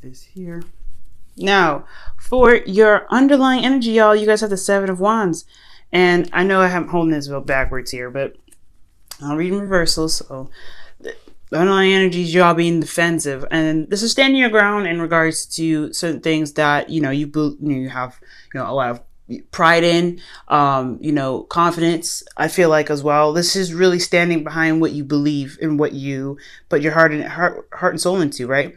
move this here. Now, for your underlying energy, y'all, you guys have the Seven of Wands. And I know I'm holding this backwards here, but I'll read in reversal. So, the underlying energy is y'all being defensive. And this is standing your ground in regards to certain things that, you have, a lot of pride in, confidence. I feel like as well, this is really standing behind what you believe and what you put your heart and soul into, right?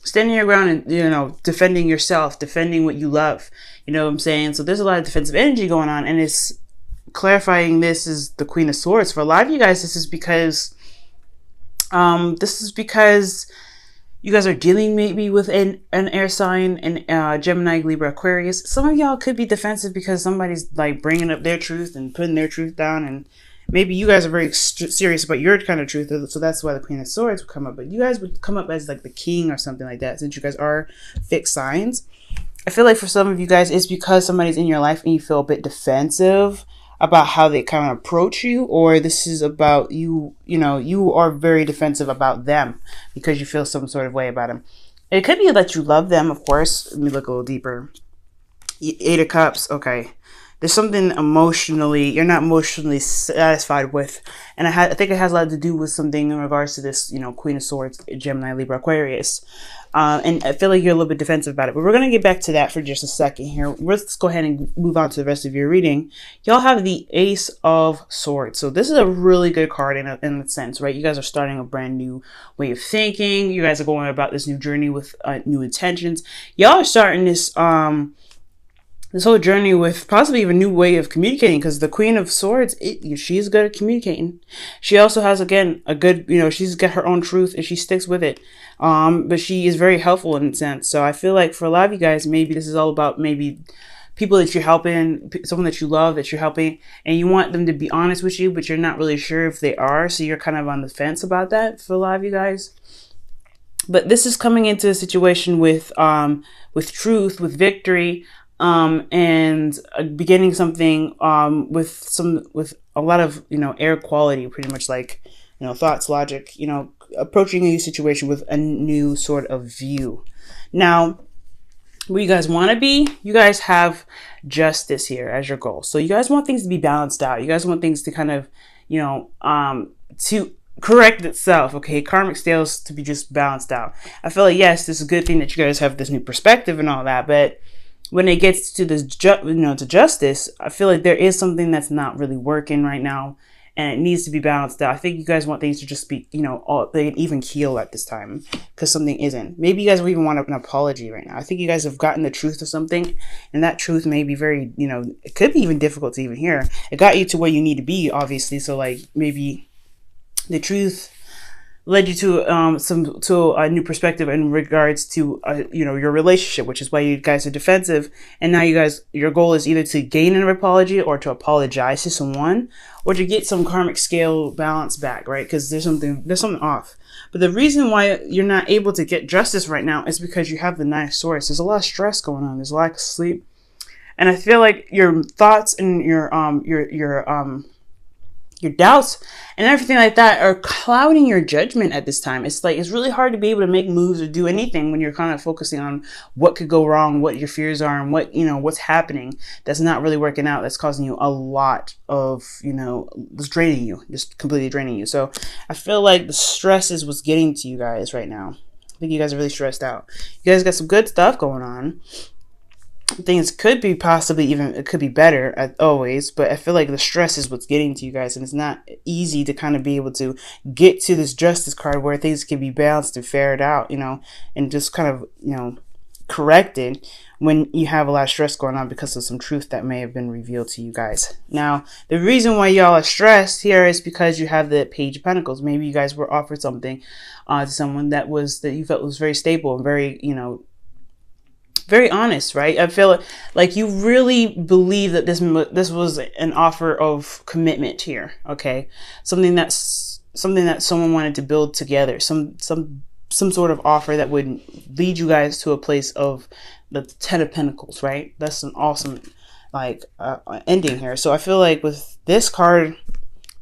Standing your ground and, defending yourself, defending what you love, you know what I'm saying? So there's a lot of defensive energy going on, and it's clarifying. This is the Queen of Swords. For a lot of you guys, this is because you guys are dealing maybe with an air sign, and Gemini, Libra, Aquarius. Some of y'all could be defensive because somebody's like bringing up their truth and putting their truth down, and maybe you guys are very serious about your kind of truth, so that's why the Queen of Swords would come up. But you guys would come up as like the king or something like that, since you guys are fixed signs. I feel like for some of you guys, it's because somebody's in your life and you feel a bit defensive about how they kind of approach you, or this is about you are very defensive about them because you feel some sort of way about them. It could be that you love them, of course. Let me look a little deeper. Eight of Cups, okay. There's something you're not emotionally satisfied with. And I think it has a lot to do with something in regards to this, Queen of Swords, Gemini, Libra, Aquarius. And I feel like you're a little bit defensive about it. But we're going to get back to that for just a second here. Let's go ahead and move on to the rest of your reading. Y'all have the Ace of Swords. So this is a really good card in a sense, right? You guys are starting a brand new way of thinking. You guys are going about this new journey with new intentions. Y'all are starting this whole journey with possibly even a new way of communicating, because the Queen of Swords, she's good at communicating. She also has, again, a good, she's got her own truth and she sticks with it. But she is very helpful in a sense. So I feel like for a lot of you guys, maybe this is all about maybe people that you're helping, someone that you love that you're helping, and you want them to be honest with you, but you're not really sure if they are. So you're kind of on the fence about that for a lot of you guys. But this is coming into a situation with truth, with victory, and beginning something with a lot of air quality, pretty much like thoughts, logic, approaching a new situation with a new sort of view. Now, where you guys want to be, you guys have justice here as your goal. So you guys want things to be balanced out. You guys want things to kind of to correct itself. Okay, karmic scales to be just balanced out. I feel like, yes, this is a good thing that you guys have this new perspective and all that, but when it gets to this, to justice, I feel like there is something that's not really working right now, and it needs to be balanced out. I think you guys want things to just be, they can even keel at this time because something isn't. Maybe you guys will even want an apology right now. I think you guys have gotten the truth of something, and that truth may be very, it could be even difficult to even hear. It got you to where you need to be, obviously. So like maybe the truth led you to a new perspective in regards to your relationship, which is why you guys are defensive. And now your goal is either to gain an apology or to apologize to someone, or to get some karmic scale balance back, right? Because there's something off. But the reason why you're not able to get justice right now is because you have the Nine of Swords. There's a lot of stress going on. There's a lack of sleep, and I feel like your thoughts and your doubts and everything like that are clouding your judgment at this time. It's like, it's really hard to be able to make moves or do anything when you're kind of focusing on what could go wrong, what your fears are, and what's happening that's not really working out, that's causing you a lot of, that's draining you, just completely draining you. So I feel like the stress is what's getting to you guys right now. I think you guys are really stressed out. You guys got some good stuff going on. Things could be it could be better always, but I feel like the stress is what's getting to you guys, and it's not easy to kind of be able to get to this justice card where things can be balanced and faired out, and just kind of, corrected when you have a lot of stress going on because of some truth that may have been revealed to you guys. Now, the reason why y'all are stressed here is because you have the Page of Pentacles. Maybe you guys were offered something to someone that you felt was very stable and very, very honest, right? I feel like you really believe that this was an offer of commitment here, okay? Something that someone wanted to build together, some sort of offer that would lead you guys to a place of the Ten of Pentacles, right? That's an awesome ending here. So I feel like with this card,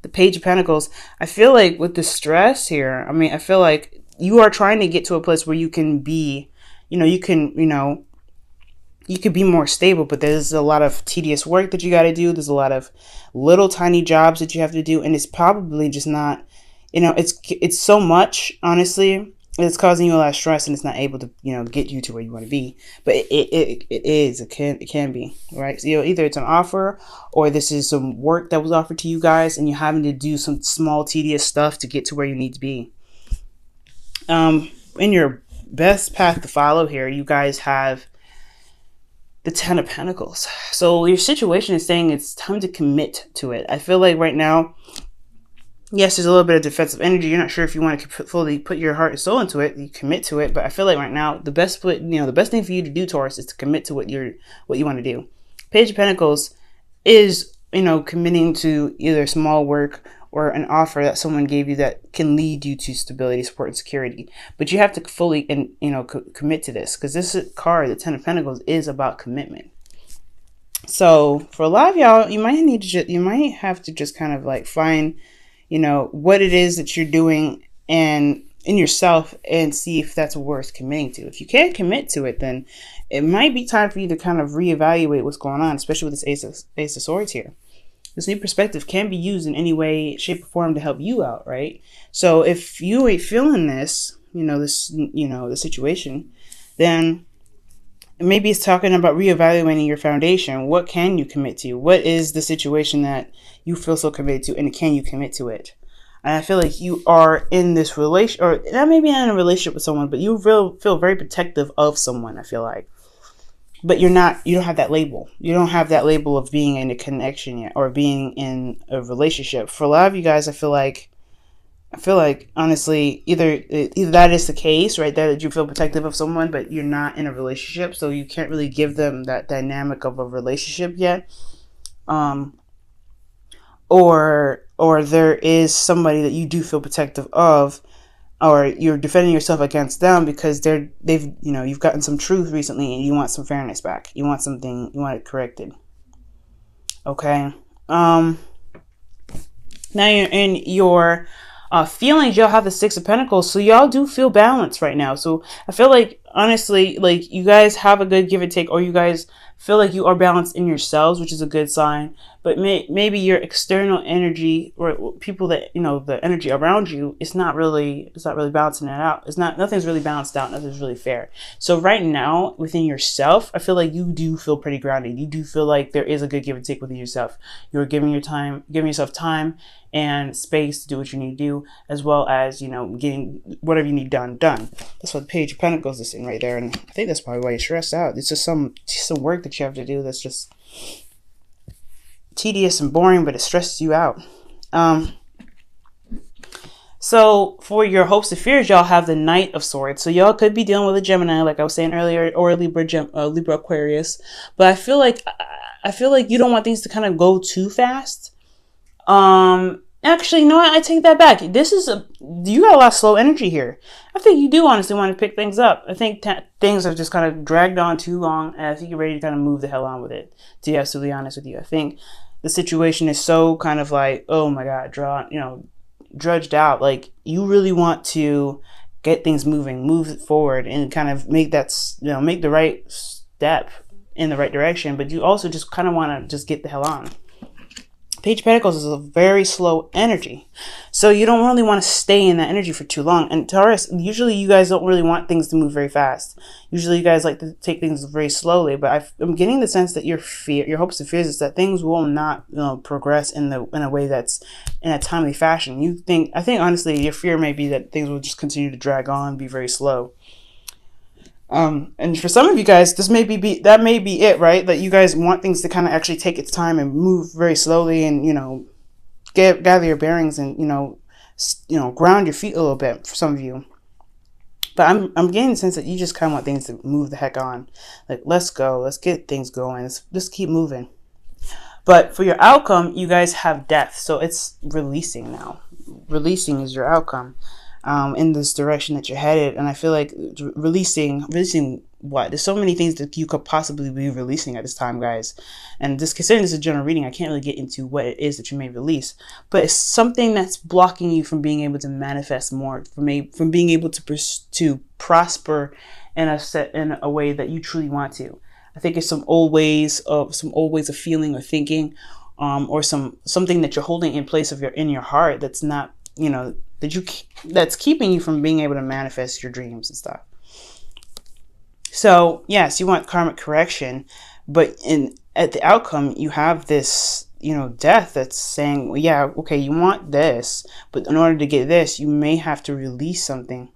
the Page of Pentacles, I feel like with the stress here, I feel like you are trying to get to a place where you can be, you can, you could be more stable, but there's a lot of tedious work that you got to do. There's a lot of little tiny jobs that you have to do. And it's probably just not, it's so much, honestly, it's causing you a lot of stress, and it's not able to, get you to where you want to be. But it can be, right? So, either it's an offer, or this is some work that was offered to you guys, and you're having to do some small tedious stuff to get to where you need to be. In your best path to follow here, you guys have the Ten of Pentacles. So your situation is saying it's time to commit to it. I feel like right now, yes, there's a little bit of defensive energy. You're not sure if you want to fully put your heart and soul into it. You commit to it, but I feel like right now the best thing for you to do, Taurus, is to commit to what you want to do. Page of Pentacles is committing to either small work or an offer that someone gave you that can lead you to stability, support, and security. But you have to fully commit to this, because this card, the Ten of Pentacles, is about commitment. So for a lot of y'all, you might have to just kind of like find, what it is that you're doing and in yourself, and see if that's worth committing to. If you can't commit to it, then it might be time for you to kind of reevaluate what's going on, especially with this Ace of Swords here. This new perspective can be used in any way, shape, or form to help you out, right? So if you ain't feeling this, the situation, then maybe it's talking about reevaluating your foundation. What can you commit to? What is the situation that you feel so committed to, and can you commit to it? And I feel like you are in this relation, or not maybe not in a relationship with someone, but you feel very protective of someone, I feel like. But you don't have that label. You don't have that label of being in a connection yet, or being in a relationship. For a lot of you guys, I feel like honestly, either that is the case right there, that you feel protective of someone, but you're not in a relationship, so you can't really give them that dynamic of a relationship yet. Or there is somebody that you do feel protective of, or you're defending yourself against them because you've gotten some truth recently, and you want some fairness back. You want it corrected. Okay. Now you're in your feelings. Y'all have the Six of Pentacles, so y'all do feel balanced right now. So I feel like, honestly, like you guys have a good give and take, or you guys feel like you are balanced in yourselves, which is a good sign. But maybe your external energy, or people that, the energy around you, it's not really balancing it out. Nothing's really balanced out. Nothing's really fair. So right now, within yourself, I feel like you do feel pretty grounded. You do feel like there is a good give and take within yourself. You're giving yourself time and space to do what you need to do, as well as, getting whatever you need done. That's what the Page of Pentacles is in right there. And I think that's probably why you're stressed out. It's just some work that you have to do that's just tedious and boring, but it stresses you out. So for your hopes and fears, y'all have the Knight of Swords. So y'all could be dealing with a Gemini, like I was saying earlier, or a Libra Aquarius. But I feel like you don't want things to kind of go too fast. Actually, no, I take that back. You got a lot of slow energy here. I think you do honestly want to pick things up. I think things have just kind of dragged on too long, and I think you're ready to kind of move the hell on with it, to be absolutely honest with you. I think the situation is so kind of like, oh my God, drudged out. Like, you really want to get things moving, move it forward, and kind of make that, make the right step in the right direction. But you also just kind of want to just get the hell on. Page of Pentacles is a very slow energy. So you don't really want to stay in that energy for too long. And Taurus, usually you guys don't really want things to move very fast. Usually you guys like to take things very slowly. But I'm getting the sense that your hopes and fears is that things will not progress in a way that's in a timely fashion. I think honestly your fear may be that things will just continue to drag on, be very slow. And for some of you guys, that may be it, right? That you guys want things to kind of actually take its time and move very slowly, and gather your bearings, and ground your feet a little bit for some of you. But I'm getting the sense that you just kind of want things to move the heck on. Like, let's go, let's get things going, let's just keep moving. But for your outcome, you guys have Death, so it's releasing now. Releasing is your outcome. in this direction that you're headed. And I feel like releasing what? There's so many things that you could possibly be releasing at this time, guys. And just considering this is a general reading, I can't really get into what it is that you may release, but it's something that's blocking you from being able to manifest more, from being able to prosper in a way that you truly want to. I think it's some old ways of feeling or thinking, or something that you're holding in place in your heart that's not, that's keeping you from being able to manifest your dreams and stuff. So yes, you want karmic correction, but at the outcome, you have this, death that's saying, well, yeah, okay, you want this, but in order to get this, you may have to release something.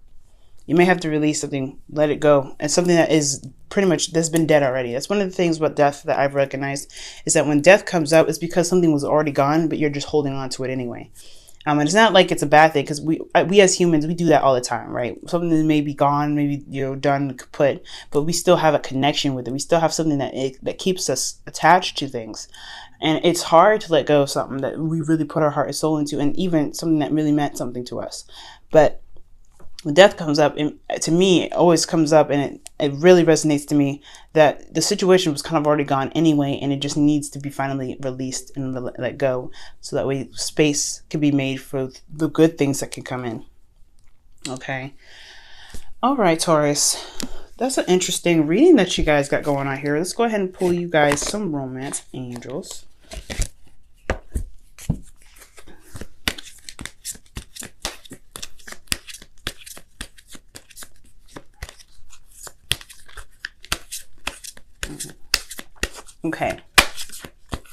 Let it go. And something that is pretty much, that's been dead already. That's one of the things about death that I've recognized, is that when death comes up, it's because something was already gone, but you're just holding on to it anyway. And it's not like it's a bad thing, because we as humans, we do that all the time, right? Something that may be gone, maybe, done, kaput, but we still have a connection with it. We still have something that keeps us attached to things. And it's hard to let go of something that we really put our heart and soul into, and even something that really meant something to us. But when death comes up, to me, it always comes up, and it really resonates to me that the situation was kind of already gone anyway, and it just needs to be finally released and let go, so that way space can be made for the good things that can come in. Okay. All right, Taurus. That's an interesting reading that you guys got going on here. Let's go ahead and pull you guys some romance angels. Okay,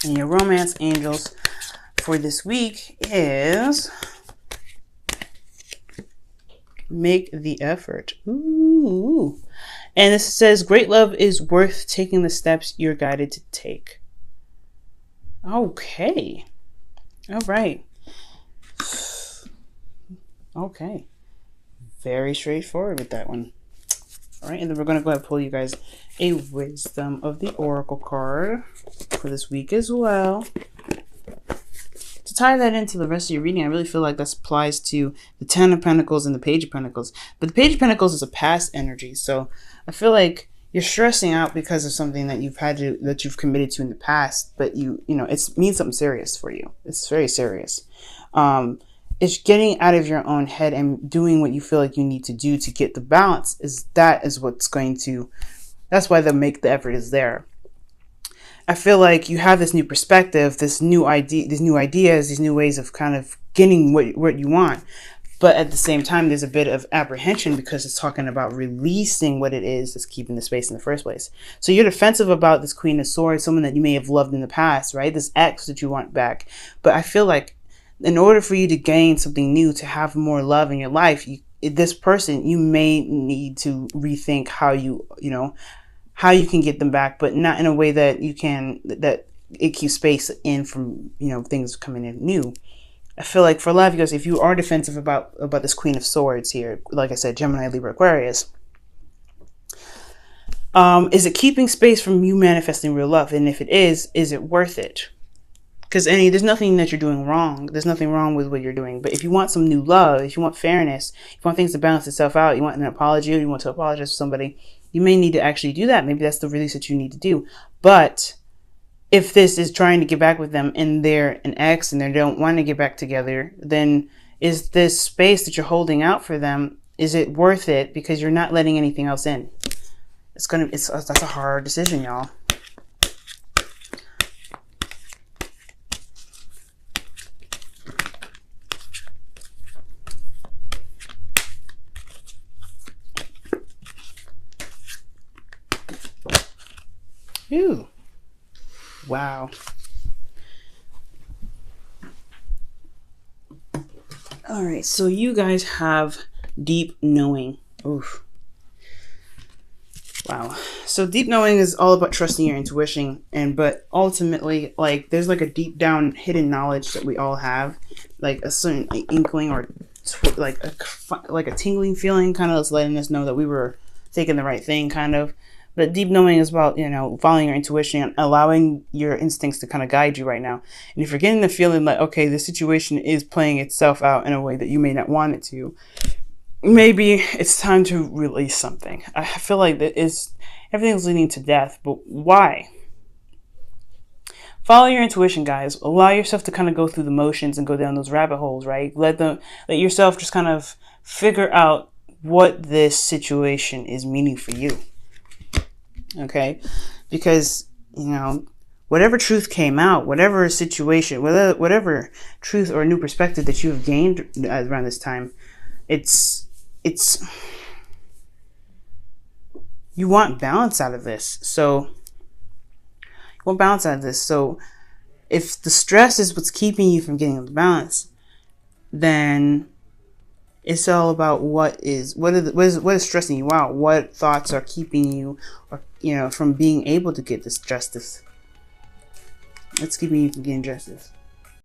and your romance angels for this week is make the effort. Ooh. And this says, great love is worth taking the steps you're guided to take. Okay. All right. Okay. Very straightforward with that one. All right, and then we're going to go ahead and pull you guys a Wisdom of the Oracle card for this week as well. To tie that into the rest of your reading, I really feel like this applies to the Ten of Pentacles and the Page of Pentacles. But the Page of Pentacles is a past energy, so I feel like you're stressing out because of something that you've committed to in the past, but it means something serious for you. It's very serious. It's getting out of your own head and doing what you feel like you need to do to get the balance. That's why the make the effort is there. I feel like you have this new perspective, these new ideas, these new ways of kind of getting what you want. But at the same time, there's a bit of apprehension because it's talking about releasing what it is that's keeping the space in the first place. So you're defensive about this Queen of Swords, someone that you may have loved in the past, right? This ex that you want back. But I feel like in order for you to gain something new, to have more love in your life, this person, you may need to rethink how you can get them back, but not in a way that it keeps space in from, things coming in new. I feel like for a lot of you guys, if you are defensive about this Queen of Swords here, like I said, Gemini, Libra, Aquarius, is it keeping space from you manifesting real love? And if it is it worth it? Because there's nothing that you're doing wrong. There's nothing wrong with what you're doing. But if you want some new love, if you want fairness, if you want things to balance itself out, you want an apology, or you want to apologize to somebody, you may need to actually do that. Maybe that's the release that you need to do. But if this is trying to get back with them and they're an ex and they don't want to get back together, then is this space that you're holding out for them, is it worth it? Because you're not letting anything else in. That's a hard decision, y'all. Ew. Wow. All right, so you guys have deep knowing. Oof. Wow. So deep knowing is all about trusting your intuition, but ultimately, like, there's like a deep down hidden knowledge that we all have, like a certain inkling or like a tingling feeling, kind of that's letting us know that we were thinking the right thing, kind of. But deep knowing is about, following your intuition and allowing your instincts to kind of guide you right now. And if you're getting the feeling like, okay, the situation is playing itself out in a way that you may not want it to, maybe it's time to release something. I feel like that is everything's leading to death, but why? Follow your intuition, guys. Allow yourself to kind of go through the motions and go down those rabbit holes, right? Let yourself just kind of figure out what this situation is meaning for you. Okay? Because, whatever truth came out, whatever situation, whatever truth or new perspective that you have gained around this time, it's you want balance out of this. So if the stress is what's keeping you from getting the balance, then it's all about what is stressing you out, what thoughts are keeping you, or from being able to get this justice. What's keeping you from getting justice?